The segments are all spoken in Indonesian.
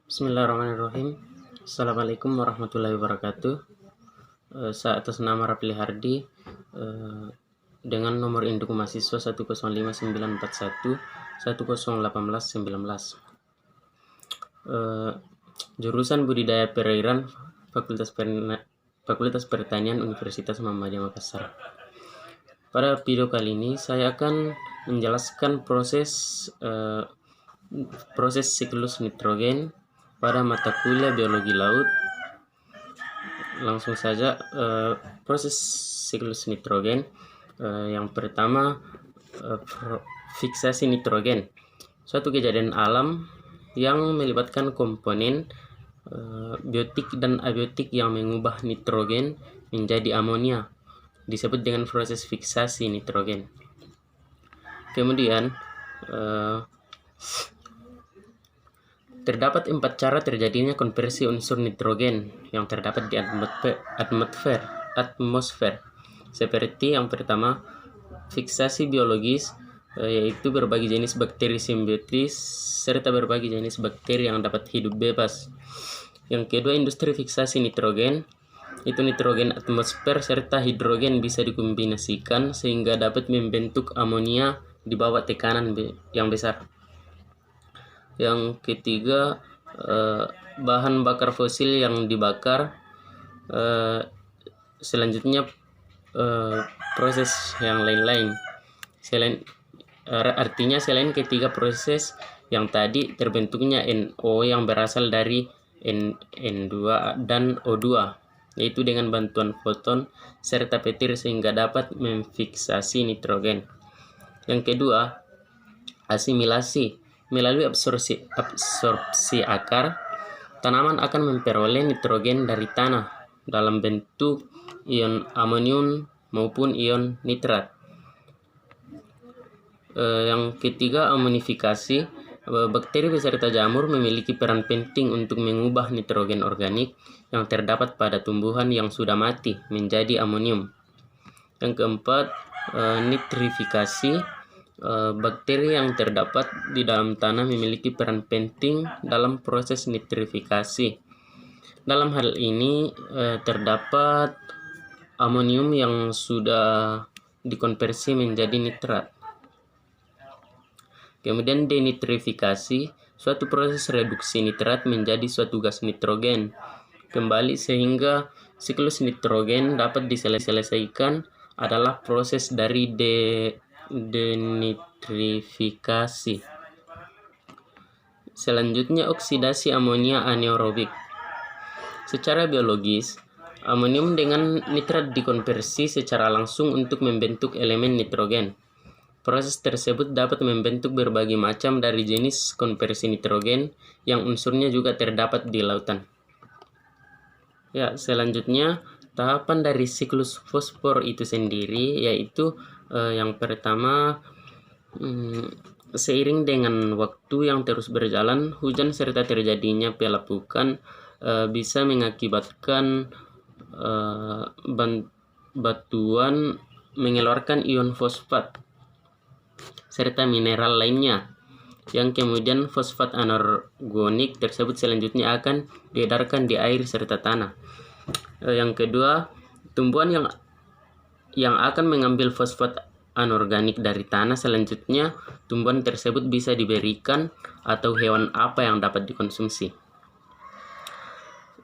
Bismillahirrahmanirrahim. Assalamualaikum warahmatullahi wabarakatuh. Saya atas nama Rapli Hardi dengan nomor induk mahasiswa 105941 101819. Jurusan Budidaya Perairan Fakultas Pertanian Universitas Muhammadiyah Makassar. Pada video kali ini saya akan menjelaskan proses siklus nitrogen pada mata kuliah biologi laut. Langsung saja, proses siklus nitrogen. Yang pertama, fiksasi nitrogen, suatu kejadian alam yang melibatkan komponen biotik dan abiotik yang mengubah nitrogen menjadi amonia, disebut dengan proses fiksasi nitrogen. Kemudian terdapat 4 cara terjadinya konversi unsur nitrogen yang terdapat di atmosfer. Seperti yang pertama, fiksasi biologis, yaitu berbagai jenis bakteri simbiotis serta berbagai jenis bakteri yang dapat hidup bebas. Yang kedua, industri fiksasi nitrogen, itu nitrogen atmosfer serta hidrogen bisa dikombinasikan sehingga dapat membentuk amonia di bawah tekanan yang besar. Yang ketiga, bahan bakar fosil yang dibakar. Selanjutnya, proses yang lain-lain. Artinya selain ketiga proses yang tadi, terbentuknya NO yang berasal dari N2 dan O2, yaitu dengan bantuan foton serta petir sehingga dapat memfiksasi nitrogen. Yang kedua, asimilasi. Melalui absorpsi akar, tanaman akan memperoleh nitrogen dari tanah dalam bentuk ion amonium maupun ion nitrat. Yang ketiga, amonifikasi. Bakteri beserta jamur memiliki peran penting untuk mengubah nitrogen organik yang terdapat pada tumbuhan yang sudah mati menjadi amonium. Yang keempat, nitrifikasi. Bakteri yang terdapat di dalam tanah memiliki peran penting dalam proses nitrifikasi. Dalam hal ini terdapat amonium yang sudah dikonversi menjadi nitrat. Kemudian denitrifikasi, suatu proses reduksi nitrat menjadi suatu gas nitrogen kembali sehingga siklus nitrogen dapat diselesaikan adalah proses dari denitrifikasi. Selanjutnya, oksidasi amonia anaerobik. Secara biologis, amonium dengan nitrat dikonversi secara langsung untuk membentuk elemen nitrogen. Proses tersebut dapat membentuk berbagai macam dari jenis konversi nitrogen yang unsurnya juga terdapat di lautan. Selanjutnya, tahapan dari siklus fosfor itu sendiri, yaitu yang pertama, seiring dengan waktu yang terus berjalan, hujan serta terjadinya pelapukan bisa mengakibatkan batuan mengeluarkan ion fosfat serta mineral lainnya, yang kemudian fosfat anorganik tersebut selanjutnya akan diedarkan di air serta tanah. Yang kedua, tumbuhan yang akan mengambil fosfat anorganik dari tanah, selanjutnya tumbuhan tersebut bisa diberikan atau hewan apa yang dapat dikonsumsi.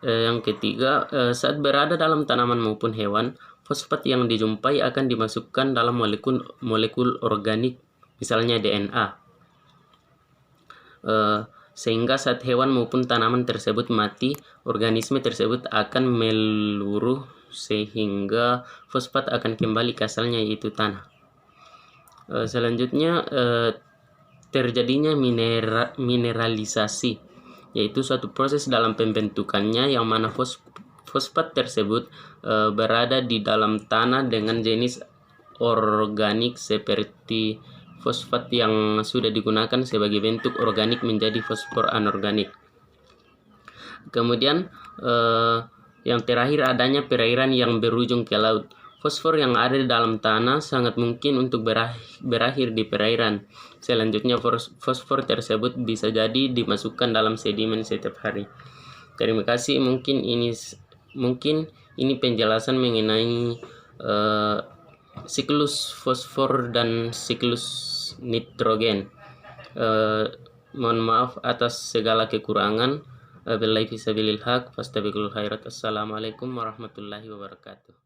Yang ketiga, saat berada dalam tanaman maupun hewan, fosfat yang dijumpai akan dimasukkan dalam molekul organik, misalnya DNA, sehingga saat hewan maupun tanaman tersebut mati, organisme tersebut akan meluruh sehingga fosfat akan kembali ke asalnya, yaitu tanah. Selanjutnya, terjadinya mineralisasi, yaitu suatu proses dalam pembentukannya yang mana fosfat tersebut berada di dalam tanah dengan jenis organik seperti fosfat yang sudah digunakan sebagai bentuk organik menjadi fosfor anorganik. Kemudian yang terakhir, adanya perairan yang berujung ke laut. Fosfor yang ada di dalam tanah sangat mungkin untuk berakhir di perairan. Selanjutnya fosfor tersebut bisa jadi dimasukkan dalam sedimen setiap hari. Terima kasih. Mungkin ini penjelasan mengenai siklus fosfor dan siklus nitrogen. Mohon maaf atas segala kekurangan. Billahi fisabilil haq, fastabiqul khairat. Assalamualaikum warahmatullahi wabarakatuh.